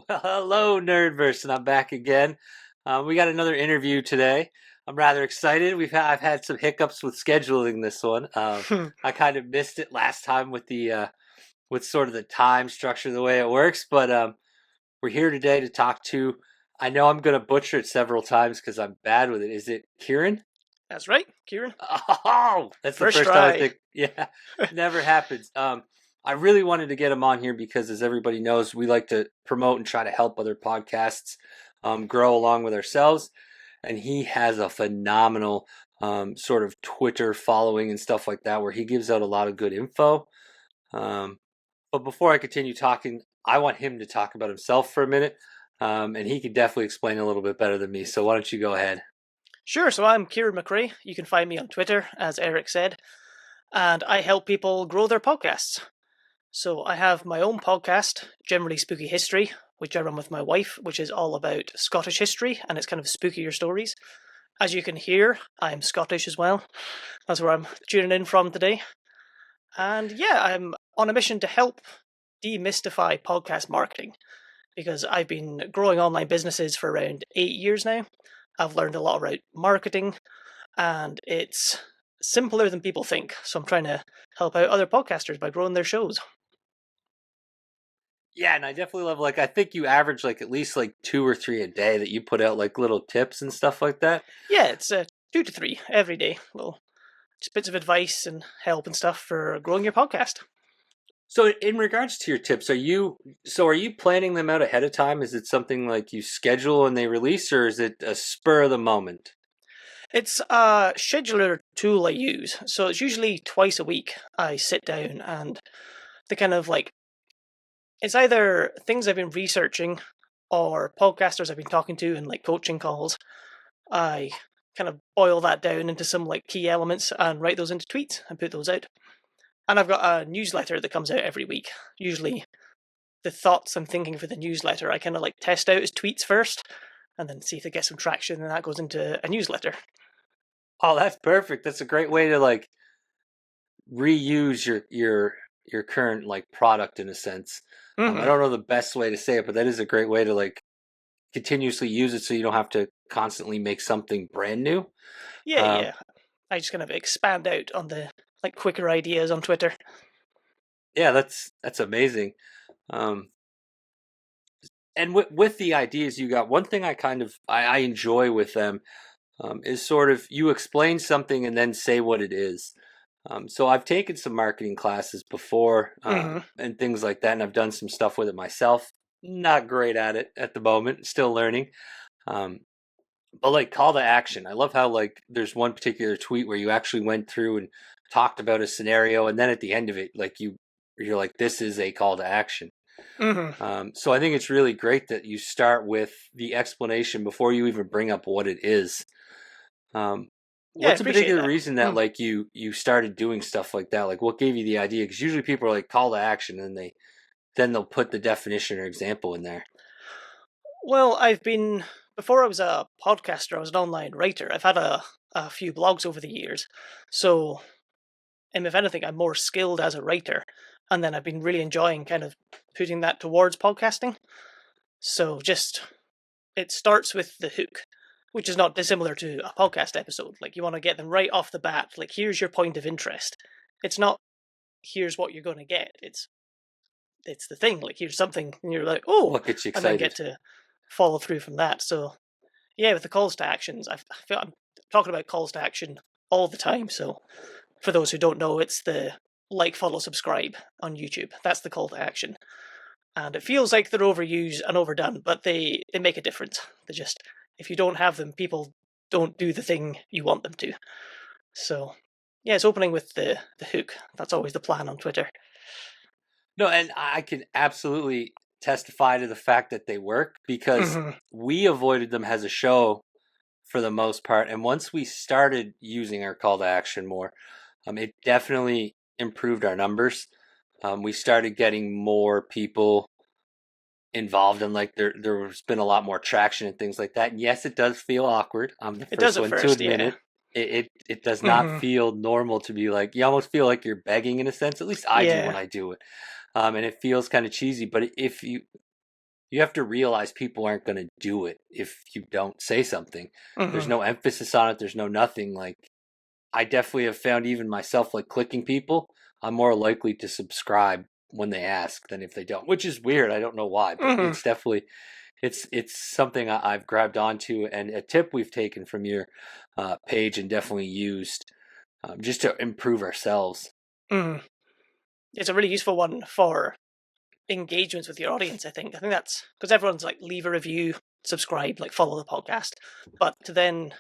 Well, hello, Nerdverse, and I'm back again. We got another interview today. I'm rather excited. I've had some hiccups with scheduling this one. I kind of missed it last time with the with sort of the time structure, the way it works. But we're here today to talk to. I know I'm going to butcher it several times because I'm bad with it. Is it Kieran? That's right, Kieran. Oh, that's the First first time I try. think. Yeah, never happens. I really wanted to get him on here because, as everybody knows, we like to promote and try to help other podcasts grow along with ourselves. And he has a phenomenal sort of Twitter following and stuff like that, where he gives out a lot of good info. Um, but before I continue talking, I want him to talk about himself for a minute, and he can definitely explain a little bit better than me. So why don't you go ahead? Sure, so I'm Kieran McRae. You can find me on Twitter, as Eric said, and I help people grow their podcasts. So I have my own podcast, Generally Spooky History, which I run with my wife, which is all about Scottish history, and it's kind of spookier stories. As you can hear, I'm Scottish as well. That's where I'm tuning in from today. And yeah, I'm on a mission to help demystify podcast marketing, because I've been growing online businesses for around 8 years now. I've learned a lot about marketing, and it's simpler than people think. So I'm trying to help out other podcasters by growing their shows. Yeah, and I definitely love, like, I think you average like at least like two or three a day that you put out, like little tips and stuff like that. Yeah, it's 2 to 3 every day. Little just bits of advice and help and stuff for growing your podcast. So in regards to your tips, are you planning them out ahead of time? Is it something like you schedule and they release, or is it a spur of the moment? It's a scheduler tool I use. So it's usually twice a week I sit down and the kind of like it's either things I've been researching or podcasters I've been talking to in like coaching calls. I kind of boil that down into some like key elements and write those into tweets and put those out. And I've got a newsletter that comes out every week. Usually the thoughts I'm thinking for the newsletter, I kind of like test out as tweets first and then see if they get some traction, and that goes into a newsletter. Oh, that's perfect. That's a great way to like reuse your current like product in a sense. I Mm-hmm. don't know the best way to say it, but that is a great way to like continuously use it so you don't have to constantly make something brand new. Yeah, Um, yeah. I just kind of expand out on the like quicker ideas on Twitter. yeah, that's amazing. Um, and with the ideas you got, one thing I enjoy with them is sort of you explain something and then say what it is. So I've taken some marketing classes before Mm-hmm. and things like that, and I've done some stuff with it myself. Not great at it at the moment, still learning. Um, but like call to action, I love how like there's one particular tweet where you actually went through and talked about a scenario, and then at the end of it, like you're like, this is a call to action. Mm-hmm. So I think it's really great that you start with the explanation before you even bring up what it is. Um, Yeah, I what's a appreciate particular that. reason that like you started doing stuff like that? Like what gave you the idea? Because usually people are like call to action, and they'll put the definition or example in there. Well, before I was a podcaster, I was an online writer. I've had a few blogs over the years. So, and if anything, I'm more skilled as a writer. And then I've been really enjoying kind of putting that towards podcasting. So it starts with the hook, which is not dissimilar to a podcast episode. Like you want to get them right off the bat. Like here's your point of interest. It's not here's what you're going to get. It's the thing. Like here's something, and you're like, oh, What gets you and then get excited? to follow through from that. So yeah, with the calls to actions, I feel I'm talking about calls to action all the time. So for those who don't know, it's the like, follow, subscribe on YouTube. That's the call to action. And it feels like they're overused and overdone, but they make a difference. They just, if you don't have them, people don't do the thing you want them to. So yeah, it's opening with the hook. That's always the plan on Twitter. No, and I can absolutely testify to the fact that they work because Mm-hmm. we avoided them as a show for the most part. And once we started using our call to action more, it definitely improved our numbers. We started getting more people involved, and like there's been a lot more traction and things like that. And yes, it does feel awkward. I'm the It does first at one to first, admit yeah. it. It does not Mm-hmm. feel normal to be like, you almost feel like you're begging in a sense. At least I do when Yeah. I do it. And it feels kind of cheesy. But if you you have to realize people aren't going to do it if you don't say something. There's Mm-hmm. no emphasis on it. There's no nothing. Like, I definitely have found even myself, like clicking people, I'm more likely to subscribe when they ask than if they don't, which is weird. I don't know why, but Mm-hmm. it's definitely it's something I've grabbed onto, and a tip we've taken from your page and definitely used just to improve ourselves. Mm-hmm. It's a really useful one for engagements with your audience. I think that's because everyone's like leave a review, subscribe, like follow the podcast, but to then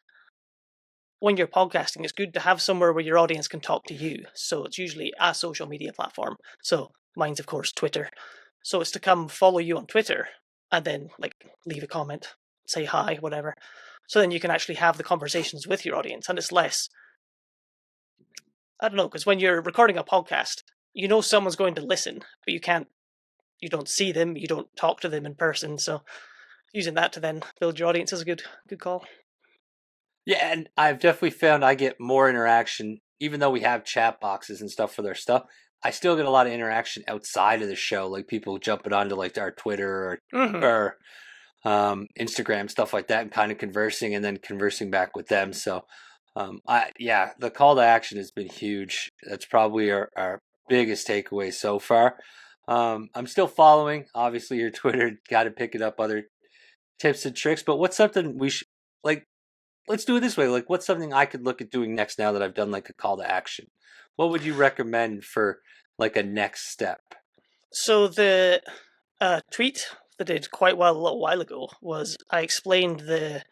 when you're podcasting, it's good to have somewhere where your audience can talk to you. So it's usually a social media platform. So mine's of course Twitter. So it's to come follow you on Twitter and then like leave a comment, say hi, whatever. So then you can actually have the conversations with your audience, and it's less. I don't know, because when you're recording a podcast, you know someone's going to listen, but you don't see them, you don't talk to them in person. So using that to then build your audience is a good call. Yeah, and I've definitely found I get more interaction, even though we have chat boxes and stuff for their stuff. I still get a lot of interaction outside of the show, like people jumping onto like our Twitter Mm-hmm. or Instagram, stuff like that, and kind of conversing and then conversing back with them. So, the call to action has been huge. That's probably our biggest takeaway so far. I'm still following, obviously, your Twitter. Got to pick it up, other tips and tricks. But what's something we should like? Let's do it this way. Like, what's something I could look at doing next now that I've done like a call to action? What would you recommend for like a next step? So the tweet that did quite well a little while ago was I explained the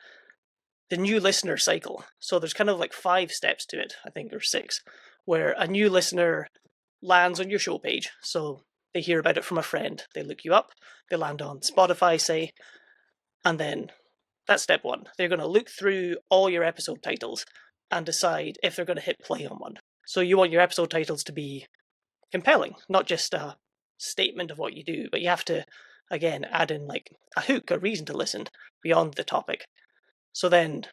new listener cycle. So there's kind of like 5 steps to it, I think, or 6, where a new listener lands on your show page. So they hear about it from a friend, they look you up, they land on Spotify, say, and then that's step 1. They're going to look through all your episode titles and decide if they're going to hit play on one. So you want your episode titles to be compelling, not just a statement of what you do, but you have to, again, add in like a hook, a reason to listen beyond the topic. So then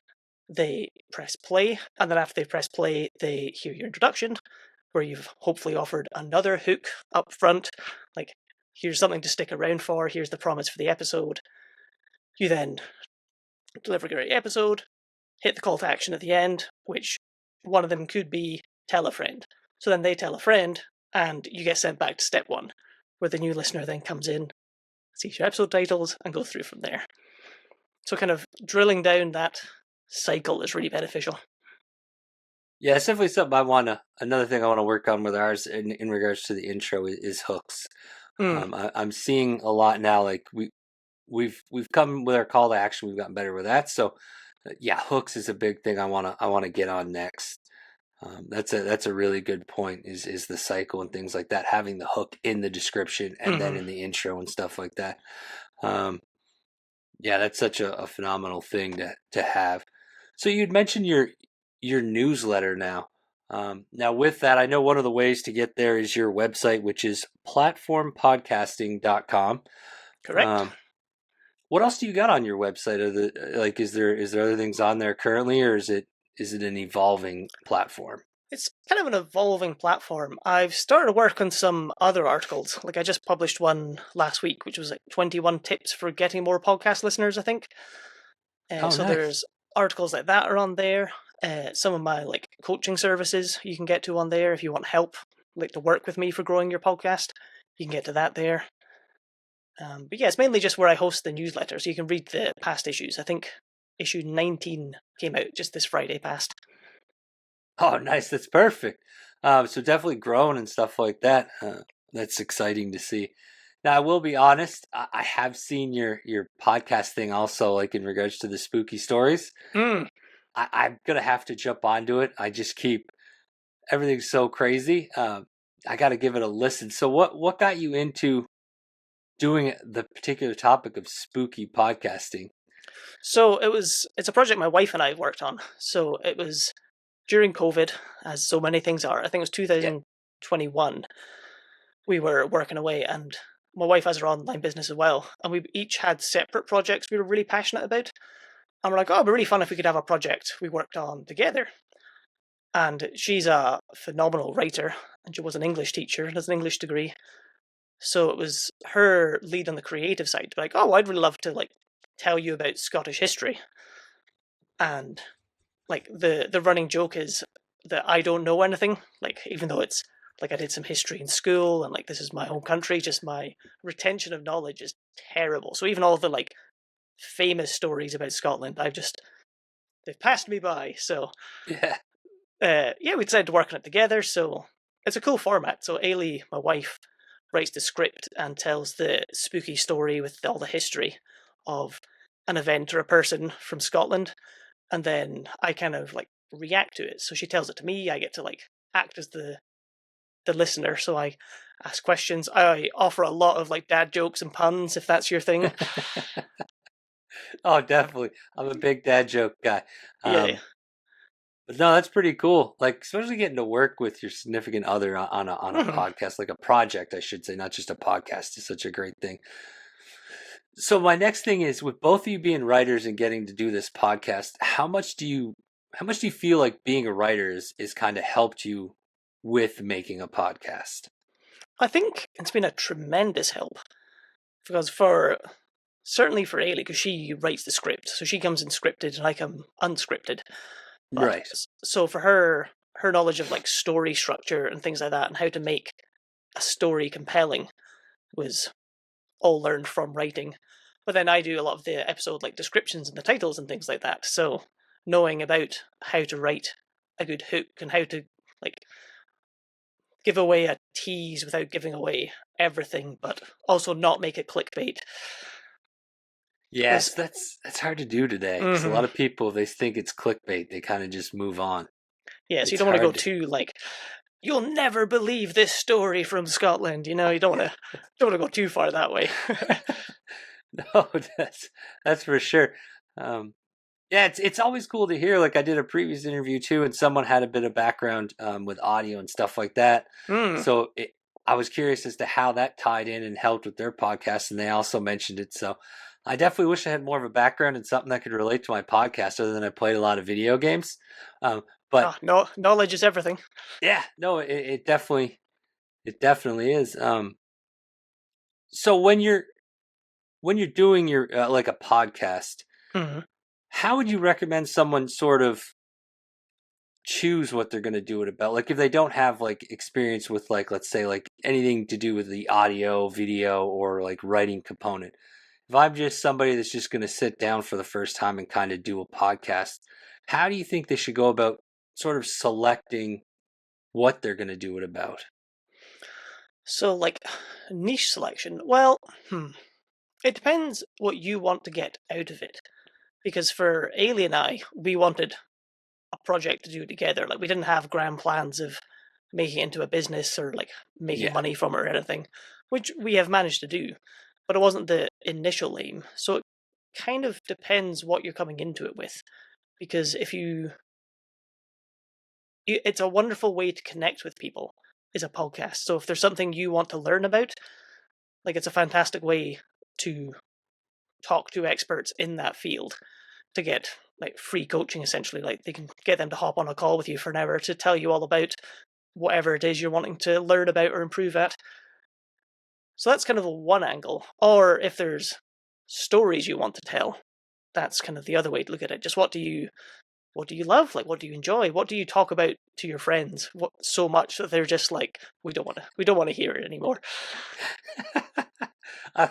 they press play, and then after they press play, they hear your introduction, where you've hopefully offered another hook up front, like here's something to stick around for, here's the promise for the episode. You then deliver a great episode, hit the call to action at the end, which one of them could be tell a friend. So then they tell a friend, and you get sent back to step 1, where the new listener then comes in, sees your episode titles, and goes through from there. So kind of drilling down that cycle is really beneficial. Yeah, it's definitely something another thing I want to work on with ours in regards to the intro is hooks. Mm. I'm seeing a lot now. Like we've come with our call to action. We've gotten better with that. So yeah, hooks is a big thing I want to get on next. That's a really good point. Is the cycle and things like that, having the hook in the description and then Mm-hmm. in the intro and stuff like that. Um, yeah, that's such a phenomenal thing to have. So you'd mentioned your newsletter now. Now with that, I know one of the ways to get there is your website, which is platformpodcasting.com. Correct. Um, what else do you got on your website? Is there other things on there currently, or is it an evolving platform? It's kind of an evolving platform. I've started work on some other articles. Like I just published one last week, which was like 21 tips for getting more podcast listeners, I think. Oh, So nice. there's articles like that are on there. Some of my like coaching services you can get to on there if you want help, like to work with me for growing your podcast. You can get to that there. But yeah, it's mainly just where I host the newsletter, so you can read the past issues. I think issue 19 came out just this Friday past. Oh, nice. That's perfect. So definitely growing and stuff like that. That's exciting to see. Now, I will be honest. I have seen your podcast thing also, like in regards to the spooky stories. Mm. I'm gonna have to jump onto it. I just keep everything's so crazy. I got to give it a listen. So, what got you into doing the particular topic of spooky podcasting? So it's a project my wife and I worked on. So it was during COVID, as so many things are. I think it was Yeah. 2021. We were working away, and my wife has her online business as well, and we each had separate projects we were really passionate about. And we're like, oh, it'd be really fun if we could have a project we worked on together. And she's a phenomenal writer, and she was an English teacher and has an English degree. So it was her lead on the creative side to be like, oh, I'd really love to like tell you about Scottish history. And like the running joke is that I don't know anything. Like even though it's like I did some history in school and like this is my home country, just my retention of knowledge is terrible. So even all the like famous stories about Scotland, they've passed me by. So Yeah. yeah, we decided to work on it together. So it's a cool format. So Ailey, my wife, writes the script and tells the spooky story with all the history of an event or a person from Scotland, and then I kind of like react to it. So she tells it to me. I get to like act as the listener. So I ask questions. I offer a lot of like dad jokes and puns if that's your thing. Oh, definitely. I'm a big dad joke guy. Yeah. But no, that's pretty cool. Like, especially getting to work with your significant other on a Mhm. podcast, like a project, I should say, not just a podcast, is such a great thing. So my next thing is, with both of you being writers and getting to do this podcast, how much do you feel like being a writer is kind of helped you with making a podcast? I think it's been a tremendous help because for certainly for Ailey, because she writes the script, so she comes in scripted and I come unscripted. But Right. so for her, her knowledge of like story structure and things like that, and how to make a story compelling was all learned from writing. But then I do a lot of the episode like descriptions and the titles and things like that. So knowing about how to write a good hook and how to like give away a tease without giving away everything, but also not make it clickbait. Yes, Because that's hard to do today because a mm-hmm. lot of people, they think it's clickbait. They kind of just move on. Yeah, so you It's don't want to go hard to. too like you'll never believe this story from Scotland. You know, you don't want to go too far that way. No, that's for sure. Um, yeah, it's always cool to hear. Like, I did a previous interview too, and someone had a bit of background with audio and stuff like that. Mm. So I was curious as to how that tied in and helped with their podcast, and they also mentioned it. So I definitely wish I had more of a background in something that could relate to my podcast, other than I played a lot of video games. But Ah, no, knowledge is everything. yeah, no, it definitely is. So when you're doing your like a podcast, Mm. how would you recommend someone sort of choose what they're going to do it about? Like, if they don't have like experience with, like, let's say, like anything to do with the audio, video, or like writing component. If I'm just somebody that's just going to sit down for the first time and kind of do a podcast, how do you think they should go about sort of selecting what they're going to do it about? So, like, niche selection. Well, it depends what you want to get out of it. Because for Ailey and I, we wanted a project to do together. Like, we didn't have grand plans of making it into a business or like making Yeah. money from it or anything, which we have managed to do. But it wasn't the initial aim. So it kind of depends what you're coming into it with. Because if it's a wonderful way to connect with people is a podcast. So if there's something you want to learn about, like it's a fantastic way to talk to experts in that field to get like free coaching essentially. Like they can get them to hop on a call with you for an hour to tell you all about whatever it is you're wanting to learn about or improve at. So that's kind of a one angle. Or if there's stories you want to tell, that's kind of the other way to look at it. Just what do you love? Like, what do you enjoy? What do you talk about to your friends? What so much that they're just like, we don't want to hear it anymore. Uh,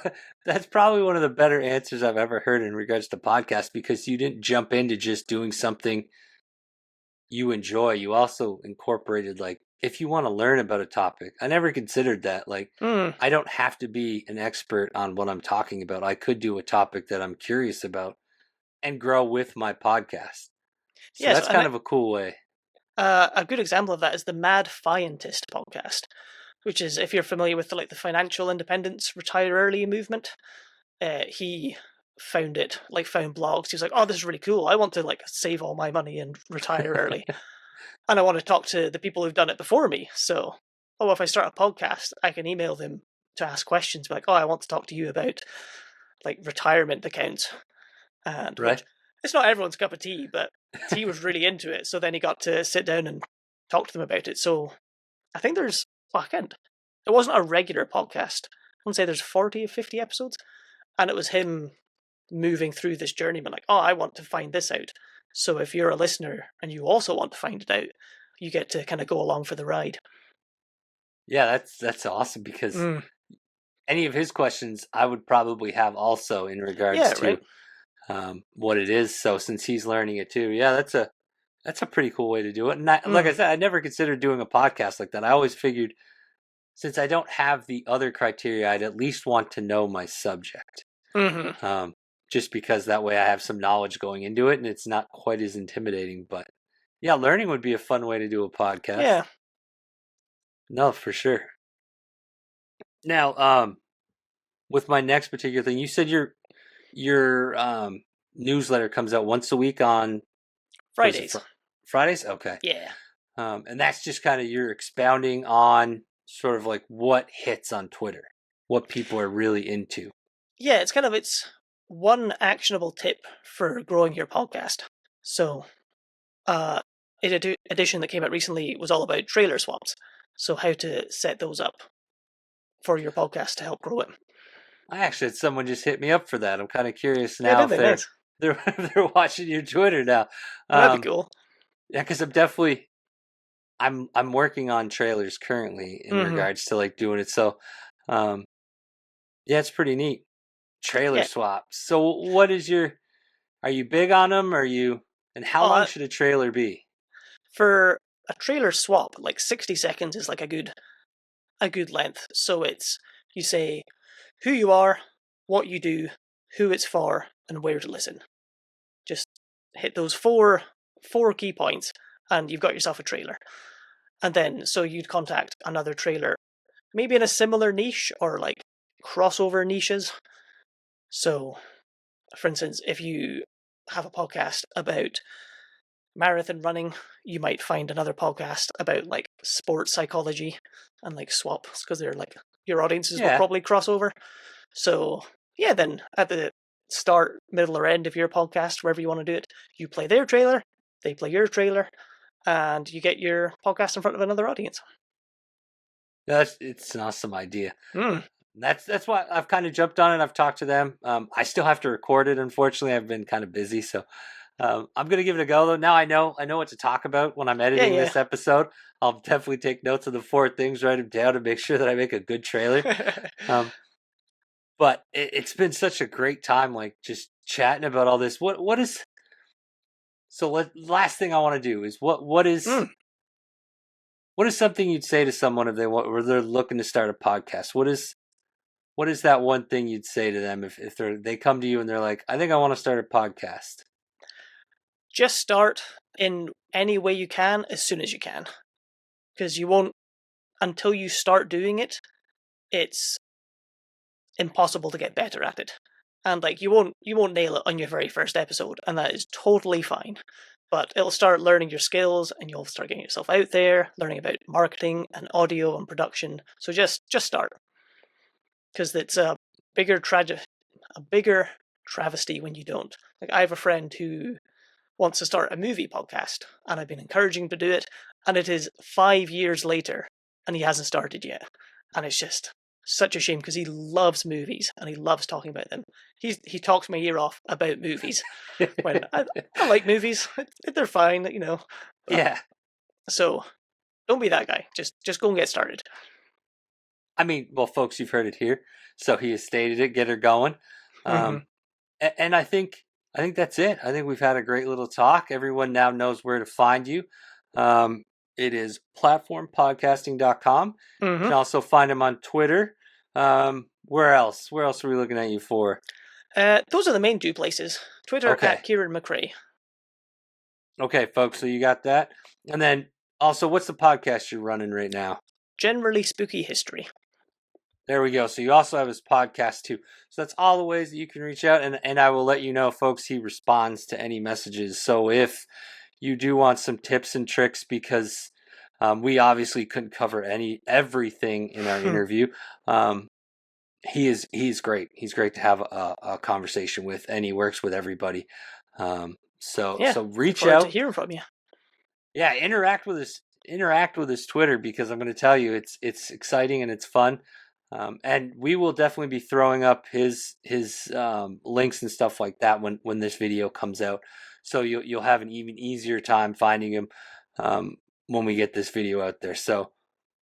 that's probably one of the better answers I've ever heard in regards to podcasts, because you didn't jump into just doing something you enjoy. You also incorporated, like, if you want to learn about a topic. I never considered that. Like, Hmm. I don't have to be an expert on what I'm talking about. I could do a topic that I'm curious about and grow with my podcast. So Yes, that's and kind of a cool way. a good example of that is the Mad Fientist podcast, which is if you're familiar with the financial independence, retire early movement. He found it, like found blogs. He was like, "Oh, this is really cool. I want to like save all my money and retire early, and I want to talk to the people who've done it before me." So, oh, if I start a podcast, I can email them to ask questions. Be like, "Oh, I want to talk to you about like retirement accounts," and Right? which it's not everyone's cup of tea, but he was really into it. So then he got to sit down and talk to them about it. So I think there's, well, I can't. It wasn't a regular podcast, want to say there's 40 or 50 episodes, and it was him moving through this journey, but like, oh, I want to find this out. So if you're a listener and you also want to find it out, you get to kind of go along for the ride. Yeah, that's awesome because Mm. any of his questions I would probably have also in regards Yeah, to right. what it is. So since he's learning it too, yeah, that's a pretty cool way to do it. And like I said, I never considered doing a podcast like that. I always figured since I don't have the other criteria, I'd at least want to know my subject. Mm-hmm. Just because that way I have some knowledge going into it and it's not quite as intimidating. But yeah, learning would be a fun way to do a podcast. Yeah. No, for sure. Now, with my next particular thing, you said your newsletter comes out once a week on Fridays. Fridays? Okay. Yeah. And that's just kind of you're expounding on sort of like what hits on Twitter, what people are really into. Yeah, it's one actionable tip for growing your podcast. So, edition that came out recently was all about trailer swaps. So how to set those up for your podcast to help grow it. I actually had someone just hit me up for that. I'm kind of curious Yeah, now did they? Nice. they're watching your Twitter now. That'd be cool. Yeah, because I'm working on trailers currently in regards to like doing it. So, yeah, it's pretty neat. Trailer swaps. So, are you big on them? And how long should a trailer be? For a trailer swap, like 60 seconds is like a good length. So you say who you are, what you do, who it's for, and where to listen. Just hit those four key points, and you've got yourself a trailer. And then, so you'd contact another trailer, maybe in a similar niche or like crossover niches. So, for instance, if you have a podcast about marathon running, you might find another podcast about like sports psychology and like swaps because they're like your audiences will probably cross over. So, yeah, then at the start, middle, or end of your podcast, wherever you want to do it, you play their trailer, they play your trailer, and you get your podcast in front of another audience. It's an awesome idea. That's why I've kind of jumped on it. I've talked to them. I still have to record it. Unfortunately, I've been kind of busy, so I'm gonna give it a go. Though now I know what to talk about when I'm editing this episode. I'll definitely take notes of the 4 things, write them down, to make sure that I make a good trailer. But it's been such a great time, like just chatting about all this. What is? So last thing I want to do is what is something you'd say to someone if they're looking to start a podcast? What is that one thing you'd say to them if they come to you and they're like, I think I want to start a podcast? Just start in any way you can as soon as you can, because you won't until you start doing it. It's impossible to get better at it, and like you won't nail it on your very first episode, and that is totally fine. But it'll start learning your skills, and you'll start getting yourself out there, learning about marketing and audio and production. So just start, because it's a bigger travesty when you don't. Like I have a friend who wants to start a movie podcast, and I've been encouraging him to do it, and it is 5 years later, and he hasn't started yet, and it's just such a shame because he loves movies and he loves talking about them. He talks my ear off about movies when I like movies. They're fine, you know. Yeah. So don't be that guy. Just go and get started. I mean, well, folks, you've heard it here. So he has stated it. Get her going. And I think that's it. I think we've had a great little talk. Everyone now knows where to find you. It is platformpodcasting.com. You can also find him on Twitter. Where else? Where else are we looking at you for? Those are the main 2 places. Twitter at Kieran McRae. Okay, folks. So you got that. And then also, what's the podcast you're running right now? Generally Spooky History. There we go. So you also have his podcast too. So that's all the ways that you can reach out. And I will let you know, folks, he responds to any messages. So if you do want some tips and tricks, because we obviously couldn't cover everything in our interview. He's great. He's great to have a conversation with, and he works with everybody. So reach out to hear from you. Yeah, interact with his Twitter, because I'm going to tell you it's exciting and it's fun. And we will definitely be throwing up his links and stuff like that when this video comes out. So you'll have an even easier time finding him um, when we get this video out there. So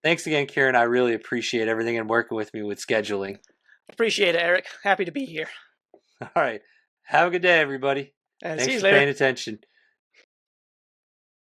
thanks again, Kieran. I really appreciate everything and working with me with scheduling. Appreciate it, Eric. Happy to be here. All right. Have a good day, everybody. And see Thanks you for later. paying attention.